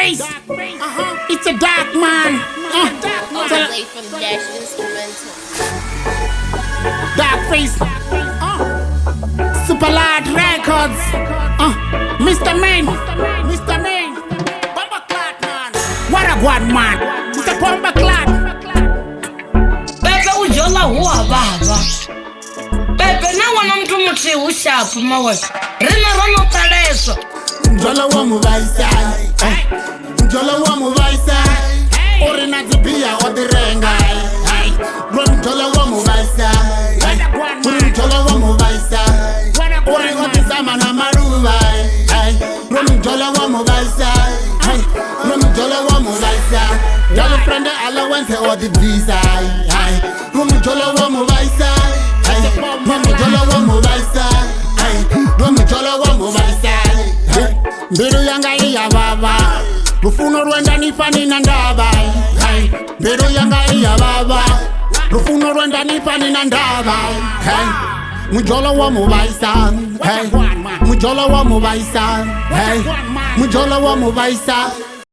face. It's a dark man. All the way from Dash Instrumental. Dark face. Super Large Records. Mr. Main. Mr. Main. Bomba Clat man. What a god man. Mr. Bomba Clat. Pepe ujola huwa baba. Pepe na wana mtu muti ushapu mawe. Rina rono kaleso. Njola wa muvaisa. Njola wa muvaisa. Orina zibia odirenga. Njola wa muvaisa. Njola wa muvaisa. Orina tizama na maruva. Njola wa muvaisa. Njola wa muvaisa. Yalo friend allowance odi visa. Njola wa muvaisa. Njola wa muvaisa. Njola wa muvaisa. Mbiru yanga iya baba. Rufuno rwenda nifani na ndaba. Mbiru yanga iya baba. Rufuno rwenda nifani na ndaba. Mujola wa muvaisa. Mujola wa muvaisa. Mujola wa muvaisa.